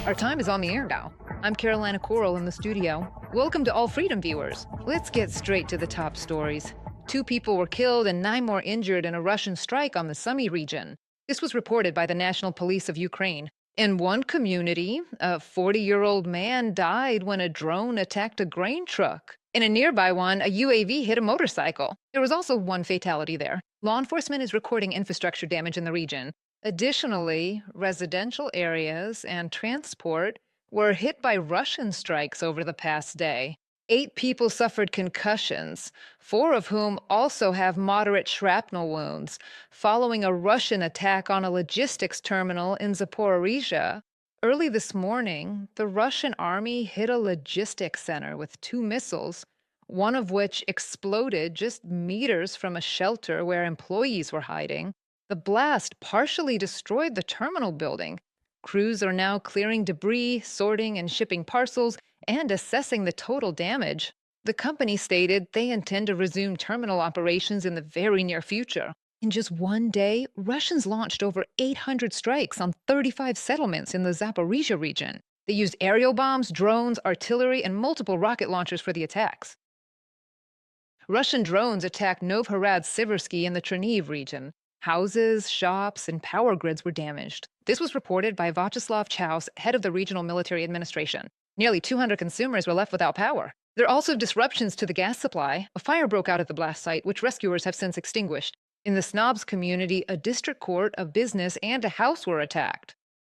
Our time is on the air now. I'm Carolina Coral in the studio. Welcome to All Freedom viewers. Let's get straight to the top stories. 2 people were killed and 9 more injured in a Russian strike on the Sumy region. This was reported by the National Police of Ukraine. In one community, a 40-year-old man died when a drone attacked a grain truck. In a nearby one, a UAV hit a motorcycle. There was also one fatality there. Law enforcement is recording infrastructure damage in the region. Additionally, residential areas and transport were hit by Russian strikes over the past day. 8 people suffered concussions, 4 of whom also have moderate shrapnel wounds, following a Russian attack on a logistics terminal in Zaporizhzhia. Early this morning, the Russian army hit a logistics center with 2 missiles, one of which exploded just meters from a shelter where employees were hiding. The blast partially destroyed the terminal building. Crews are now clearing debris, sorting and shipping parcels, and assessing the total damage. The company stated they intend to resume terminal operations in the very near future. In just one day, Russians launched over 800 strikes on 35 settlements in the Zaporizhzhia region. They used aerial bombs, drones, artillery, and multiple rocket launchers for the attacks. Russian drones attacked Novhorod-Siversky in the Chernihiv region. Houses, shops, and power grids were damaged. This was reported by Vyacheslav Chaus, head of the regional military administration. Nearly 200 consumers were left without power. There are also disruptions to the gas supply. A fire broke out at the blast site, which rescuers have since extinguished. In the Snobs community, a district court, a business, and a house were attacked.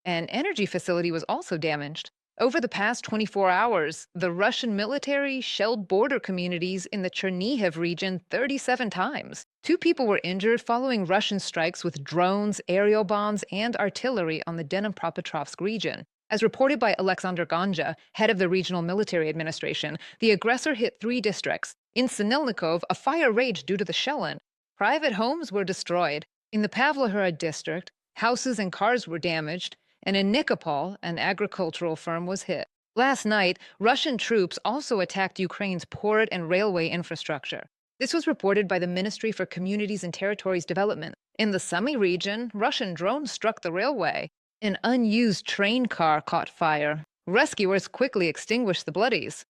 An energy facility was also damaged. Over the past 24 hours, the Russian military shelled border communities in the Chernihiv region 37 times. 2 people were injured following Russian strikes with drones, aerial bombs, and artillery on the Dnipropetrovsk region. As reported by Alexander Ganja, head of the regional military administration, the aggressor hit 3 districts. In Sinelnikov, a fire raged due to the shelling. Private homes were destroyed. In the Pavlohorod district, houses and cars were damaged. And in Nikopol, an agricultural firm was hit. Last night, Russian troops also attacked Ukraine's port and railway infrastructure. This was reported by the Ministry for Communities and Territories Development. In the Sumy region, Russian drones struck the railway. An unused train car caught fire. Rescuers quickly extinguished the bloodies.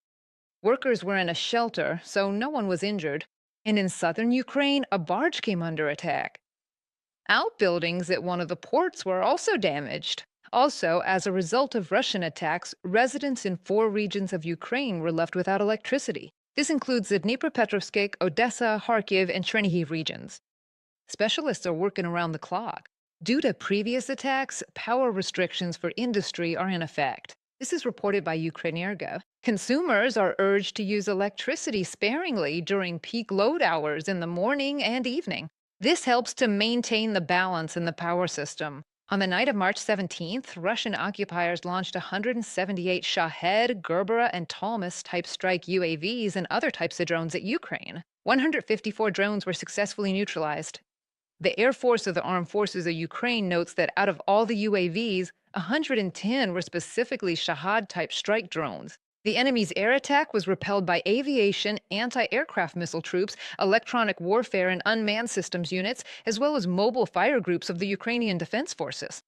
Workers were in a shelter, so no one was injured. And in southern Ukraine, a barge came under attack. Outbuildings at one of the ports were also damaged. Also, as a result of Russian attacks, residents in 4 regions of Ukraine were left without electricity. This includes the Dnipropetrovsk, Odessa, Kharkiv, and Chernihiv regions. Specialists are working around the clock. Due to previous attacks, power restrictions for industry are in effect. This is reported by Ukrenergo. Consumers are urged to use electricity sparingly during peak load hours in the morning and evening. This helps to maintain the balance in the power system. On the night of March 17th, Russian occupiers launched 178 Shahed, Gerbera, and Talmus-type strike UAVs and other types of drones at Ukraine. 154 drones were successfully neutralized. The Air Force of the Armed Forces of Ukraine notes that out of all the UAVs, 110 were specifically Shahed-type strike drones. The enemy's air attack was repelled by aviation, anti-aircraft missile troops, electronic warfare and unmanned systems units, as well as mobile fire groups of the Ukrainian Defense Forces.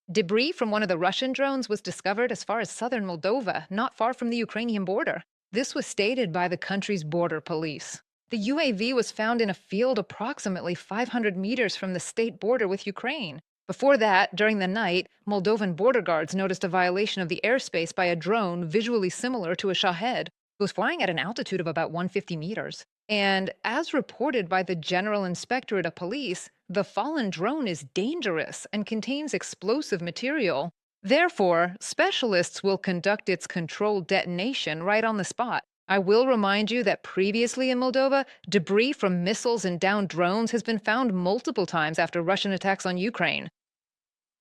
Debris from one of the Russian drones was discovered as far as southern Moldova, not far from the Ukrainian border. This was stated by the country's border police. The UAV was found in a field approximately 500 meters from the state border with Ukraine. Before that, during the night, Moldovan border guards noticed a violation of the airspace by a drone visually similar to a Shahed. It was flying at an altitude of about 150 meters. And as reported by the General Inspectorate of Police, the fallen drone is dangerous and contains explosive material. Therefore, specialists will conduct its controlled detonation right on the spot. I will remind you that previously in Moldova, debris from missiles and downed drones has been found multiple times after Russian attacks on Ukraine.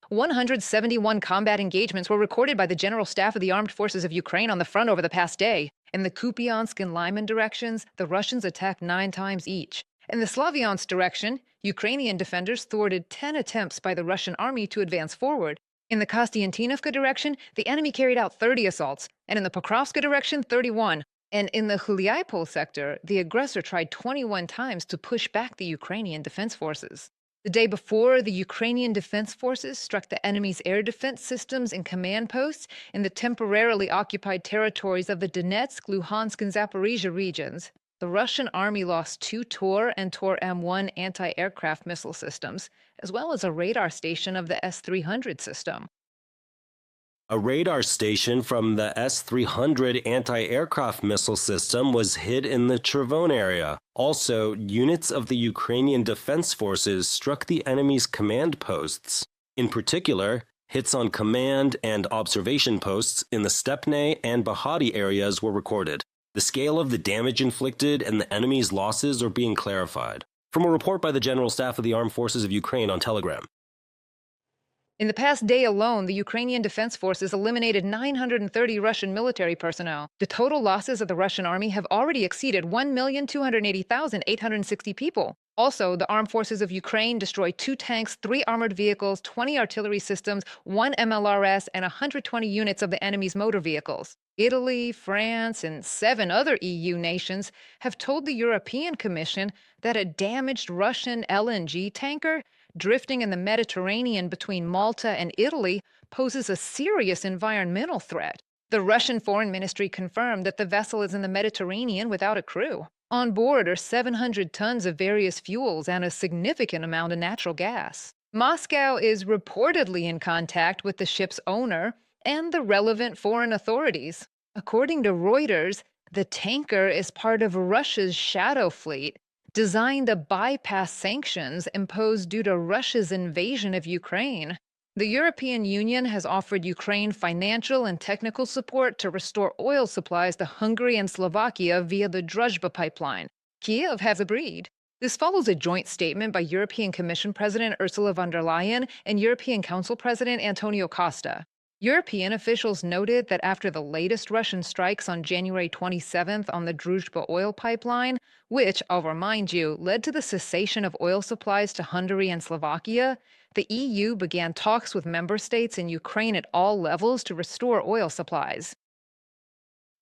171 combat engagements were recorded by the General Staff of the Armed Forces of Ukraine on the front over the past day. In the Kupiansk and Lyman directions, the Russians attacked 9 times each. In the Slavyansk direction, Ukrainian defenders thwarted 10 attempts by the Russian army to advance forward. In the Kostiantinovka direction, the enemy carried out 30 assaults, and in the Pokrovska direction, 31. And in the Huliaipol sector, the aggressor tried 21 times to push back the Ukrainian defense forces. The day before, the Ukrainian Defense Forces struck the enemy's air defense systems and command posts in the temporarily occupied territories of the Donetsk, Luhansk, and Zaporizhzhia regions. The Russian army lost two Tor and Tor M1 anti-aircraft missile systems, as well as a radar station of the S-300 system. A radar station from the S-300 anti-aircraft missile system was hit in the Chervon area. Also, units of the Ukrainian Defense Forces struck the enemy's command posts. In particular, hits on command and observation posts in the Stepne and Bahati areas were recorded. The scale of the damage inflicted and the enemy's losses are being clarified. From a report by the General Staff of the Armed Forces of Ukraine on Telegram. In the past day alone, the Ukrainian Defense Forces eliminated 930 Russian military personnel. The total losses of the Russian army have already exceeded 1,280,860 people. Also, the Armed Forces of Ukraine destroyed 2 tanks, 3 armored vehicles, 20 artillery systems, 1 MLRS, and 120 units of the enemy's motor vehicles. Italy, France, and 7 other EU nations have told the European Commission that a damaged Russian LNG tanker drifting in the Mediterranean between Malta and Italy poses a serious environmental threat. The Russian Foreign Ministry confirmed that the vessel is in the Mediterranean without a crew. On board are 700 tons of various fuels and a significant amount of natural gas. Moscow is reportedly in contact with the ship's owner and the relevant foreign authorities. According to Reuters, the tanker is part of Russia's shadow fleet, designed to bypass sanctions imposed due to Russia's invasion of Ukraine. The European Union has offered Ukraine financial and technical support to restore oil supplies to Hungary and Slovakia via the Druzhba pipeline. Kiev has agreed. This follows a joint statement by European Commission President Ursula von der Leyen and European Council President Antonio Costa. European officials noted that after the latest Russian strikes on January 27th on the Druzhba oil pipeline, which, I'll remind you, led to the cessation of oil supplies to Hungary and Slovakia, the EU began talks with member states in Ukraine at all levels to restore oil supplies.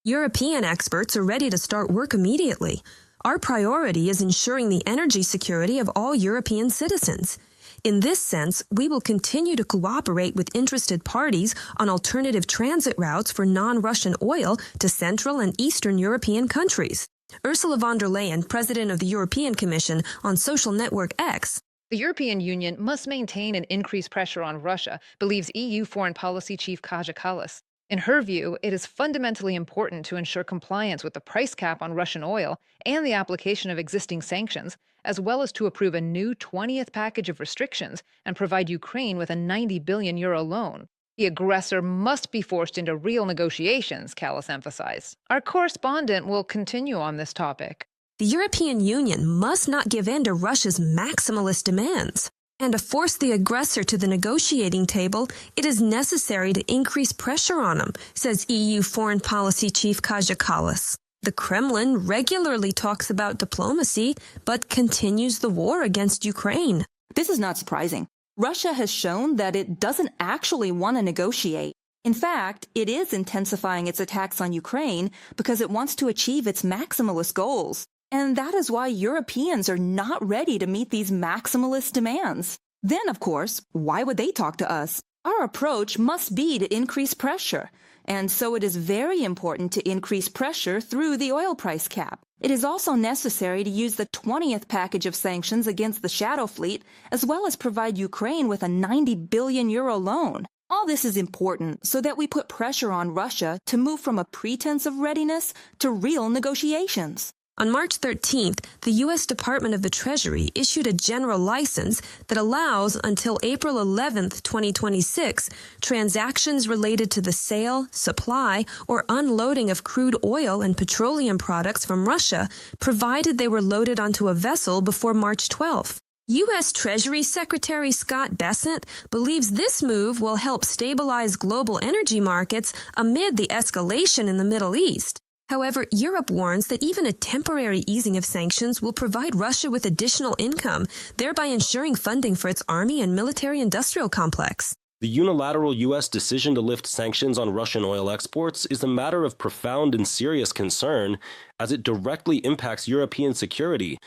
European experts are ready to start work immediately. Our priority is ensuring the energy security of all European citizens. In this sense, we will continue to cooperate with interested parties on alternative transit routes for non-Russian oil to Central and Eastern European countries. Ursula von der Leyen, President of the European Commission, on social network X. The European Union must maintain and increase pressure on Russia, believes EU Foreign Policy Chief Kaja Kallas. In her view, it is fundamentally important to ensure compliance with the price cap on Russian oil and the application of existing sanctions, as well as to approve a new 20th package of restrictions and provide Ukraine with a €90 billion loan. The aggressor must be forced into real negotiations, Kallas emphasized. Our correspondent will continue on this topic. The European Union must not give in to Russia's maximalist demands. And to force the aggressor to the negotiating table, it is necessary to increase pressure on him, says EU Foreign Policy Chief Kaja Kallas. The Kremlin regularly talks about diplomacy, but continues the war against Ukraine. This is not surprising. Russia has shown that it doesn't actually want to negotiate. In fact, it is intensifying its attacks on Ukraine because it wants to achieve its maximalist goals. And that is why Europeans are not ready to meet these maximalist demands. Then, of course, why would they talk to us? Our approach must be to increase pressure. And so it is very important to increase pressure through the oil price cap. It is also necessary to use the 20th package of sanctions against the shadow fleet, as well as provide Ukraine with a €90 billion loan. All this is important so that we put pressure on Russia to move from a pretense of readiness to real negotiations. On March 13th, the U.S. Department of the Treasury issued a general license that allows until April 11th, 2026, transactions related to the sale, supply, or unloading of crude oil and petroleum products from Russia, provided they were loaded onto a vessel before March 12th. U.S. Treasury Secretary Scott Bessent believes this move will help stabilize global energy markets amid the escalation in the Middle East. However, Europe warns that even a temporary easing of sanctions will provide Russia with additional income, thereby ensuring funding for its army and military-industrial complex. The unilateral U.S. decision to lift sanctions on Russian oil exports is a matter of profound and serious concern, as it directly impacts European security.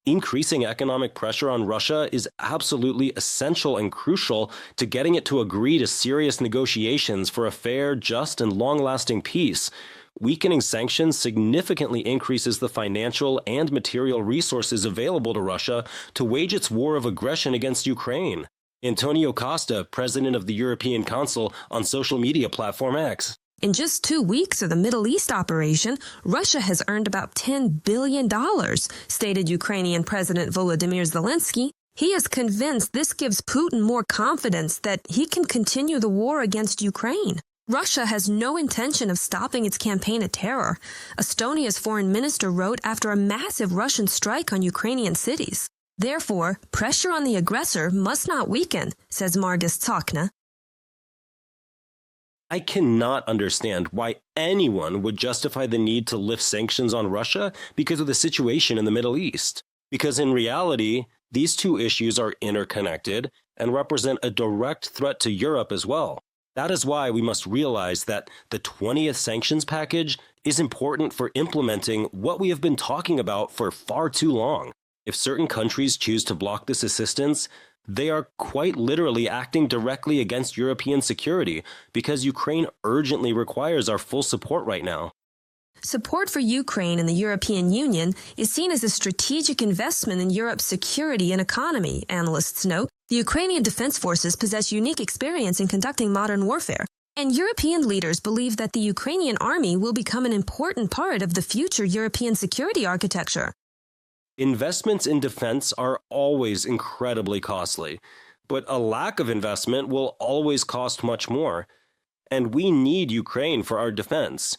Increasing economic pressure on Russia is absolutely essential and crucial to getting it to agree to serious negotiations for a fair, just, and long-lasting peace. Weakening sanctions significantly increases the financial and material resources available to Russia to wage its war of aggression against Ukraine. Antonio Costa, president of the European Council, on social media platform X. In just 2 weeks of the Middle East operation, Russia has earned about $10 billion, stated Ukrainian President Volodymyr Zelenskyy. He is convinced this gives Putin more confidence that he can continue the war against Ukraine. Russia has no intention of stopping its campaign of terror, Estonia's foreign minister wrote after a massive Russian strike on Ukrainian cities. Therefore, pressure on the aggressor must not weaken, says Margus Tsokna. I cannot understand why anyone would justify the need to lift sanctions on Russia because of the situation in the Middle East. Because in reality, these two issues are interconnected and represent a direct threat to Europe as well. That is why we must realize that the 20th sanctions package is important for implementing what we have been talking about for far too long. If certain countries choose to block this assistance, they are quite literally acting directly against European security because Ukraine urgently requires our full support right now. Support for Ukraine and the European Union is seen as a strategic investment in Europe's security and economy, analysts note. The Ukrainian Defense Forces possess unique experience in conducting modern warfare, and European leaders believe that the Ukrainian army will become an important part of the future European security architecture. Investments in defense are always incredibly costly, but a lack of investment will always cost much more. And we need Ukraine for our defense.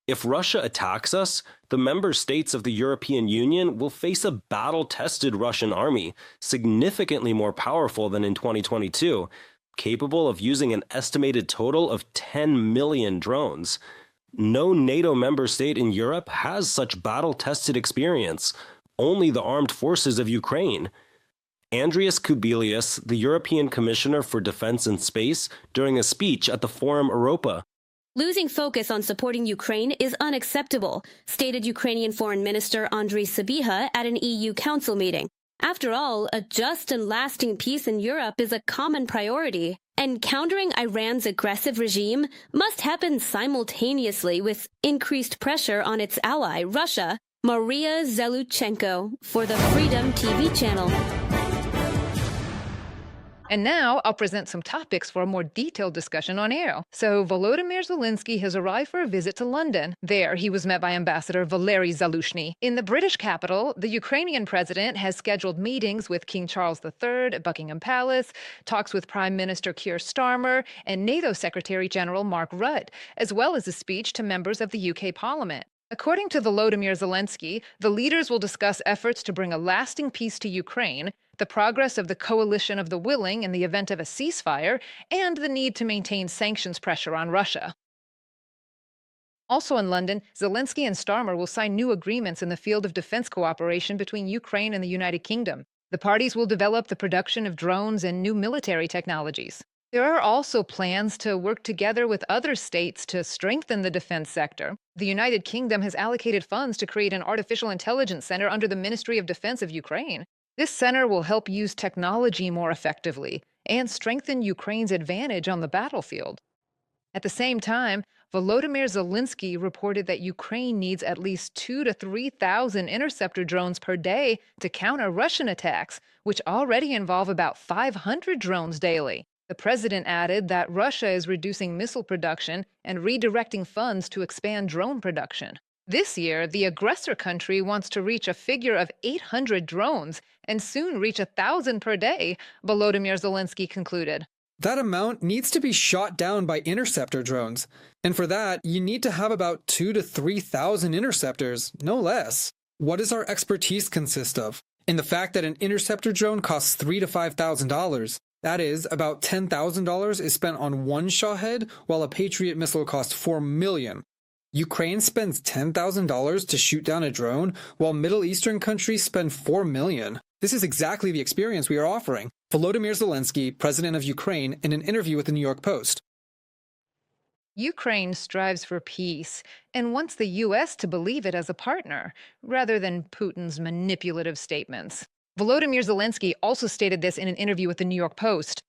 If Russia attacks us, the member states of the European Union will face a battle-tested Russian army, significantly more powerful than in 2022, capable of using an estimated total of 10 million drones. No NATO member state in Europe has such battle-tested experience. Only the armed forces of Ukraine. Andrius Kubilius, the European Commissioner for Defense and Space, during a speech at the Forum Europa. Losing focus on supporting Ukraine is unacceptable, stated Ukrainian Foreign Minister Andriy Sybiha at an EU Council meeting. After all, a just and lasting peace in Europe is a common priority, and countering Iran's aggressive regime must happen simultaneously with increased pressure on its ally, Russia. Maria Zelutchenko for the Freedom TV channel. And now I'll present some topics for a more detailed discussion on air. So Volodymyr Zelenskyy has arrived for a visit to London. There, he was met by Ambassador Valery Zaluzhny. In the British capital, the Ukrainian president has scheduled meetings with King Charles III at Buckingham Palace, talks with Prime Minister Keir Starmer, and NATO Secretary General Mark Rutte, as well as a speech to members of the UK Parliament. According to Volodymyr Zelenskyy, the leaders will discuss efforts to bring a lasting peace to Ukraine, the progress of the coalition of the willing in the event of a ceasefire, and the need to maintain sanctions pressure on Russia. Also in London, Zelenskyy and Starmer will sign new agreements in the field of defense cooperation between Ukraine and the United Kingdom. The parties will develop the production of drones and new military technologies. There are also plans to work together with other states to strengthen the defense sector. The United Kingdom has allocated funds to create an artificial intelligence center under the Ministry of Defense of Ukraine. This center will help use technology more effectively and strengthen Ukraine's advantage on the battlefield. At the same time, Volodymyr Zelenskyy reported that Ukraine needs at least 2,000 to 3,000 interceptor drones per day to counter Russian attacks, which already involve about 500 drones daily. The president added that Russia is reducing missile production and redirecting funds to expand drone production. This year, the aggressor country wants to reach a figure of 800 drones and soon reach 1,000 per day, Volodymyr Zelenskyy concluded. That amount needs to be shot down by interceptor drones. And for that, you need to have about 2,000 to 3,000 interceptors, no less. What does our expertise consist of? In the fact that an interceptor drone costs $3,000 to $5,000. That is, about $10,000 is spent on one Shahid, while a Patriot missile costs $4 million. Ukraine spends $10,000 to shoot down a drone, while Middle Eastern countries spend $4 million. This is exactly the experience we are offering. Volodymyr Zelenskyy, president of Ukraine, in an interview with the New York Post. Ukraine strives for peace and wants the U.S. to believe it as a partner, rather than Putin's manipulative statements. Volodymyr Zelenskyy also stated this in an interview with the New York Post.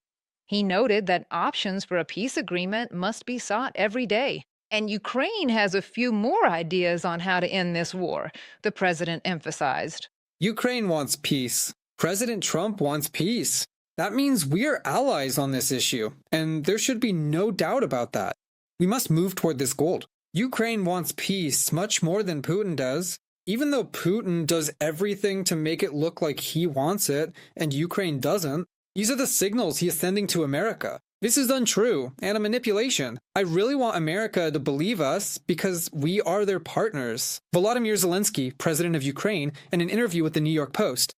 He noted that options for a peace agreement must be sought every day. And Ukraine has a few more ideas on how to end this war, the president emphasized. Ukraine wants peace. President Trump wants peace. That means we are allies on this issue, and there should be no doubt about that. We must move toward this goal. Ukraine wants peace much more than Putin does. Even though Putin does everything to make it look like he wants it, and Ukraine doesn't, these are the signals he is sending to America. This is untrue and a manipulation. I really want America to believe us because we are their partners. Volodymyr Zelenskyy, president of Ukraine, in an interview with the New York Post.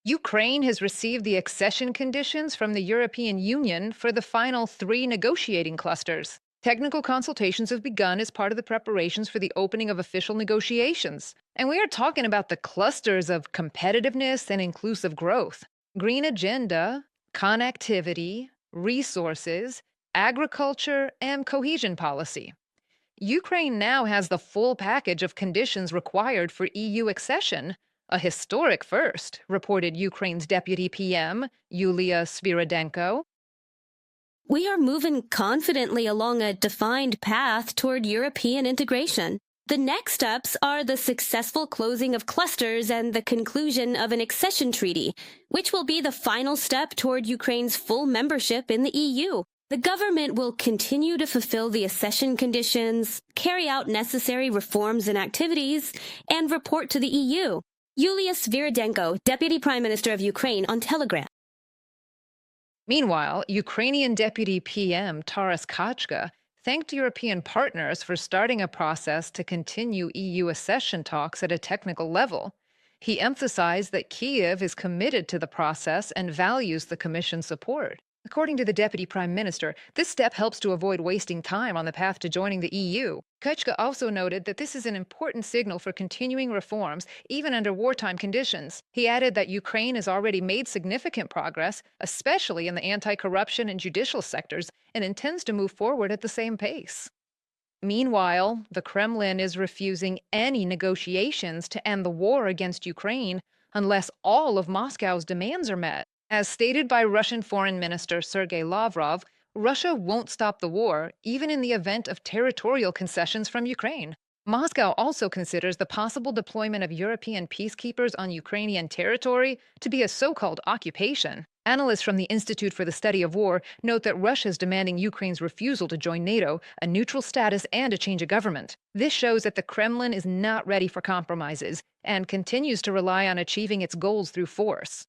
Ukraine has received the accession conditions from the European Union for the final 3 negotiating clusters. Technical consultations have begun as part of the preparations for the opening of official negotiations. And we are talking about the clusters of competitiveness and inclusive growth, green agenda, connectivity, resources, agriculture, and cohesion policy. Ukraine now has the full package of conditions required for EU accession, a historic first, reported Ukraine's deputy PM, Yulia Svirodenko. We are moving confidently along a defined path toward European integration. The next steps are the successful closing of clusters and the conclusion of an accession treaty, which will be the final step toward Ukraine's full membership in the EU. The government will continue to fulfill the accession conditions, carry out necessary reforms and activities, and report to the EU. Yulia Svirodenko, Deputy Prime Minister of Ukraine, on Telegram. Meanwhile, Ukrainian Deputy PM Taras Kachka thanked European partners for starting a process to continue EU accession talks at a technical level. He emphasized that Kyiv is committed to the process and values the Commission's support. According to the Deputy Prime Minister, this step helps to avoid wasting time on the path to joining the EU. Kachka also noted that this is an important signal for continuing reforms, even under wartime conditions. He added that Ukraine has already made significant progress, especially in the anti-corruption and judicial sectors, and intends to move forward at the same pace. Meanwhile, the Kremlin is refusing any negotiations to end the war against Ukraine unless all of Moscow's demands are met. As stated by Russian Foreign Minister Sergei Lavrov, Russia won't stop the war, even in the event of territorial concessions from Ukraine. Moscow also considers the possible deployment of European peacekeepers on Ukrainian territory to be a so-called occupation. Analysts from the Institute for the Study of War note that Russia is demanding Ukraine's refusal to join NATO, a neutral status, and a change of government. This shows that the Kremlin is not ready for compromises and continues to rely on achieving its goals through force.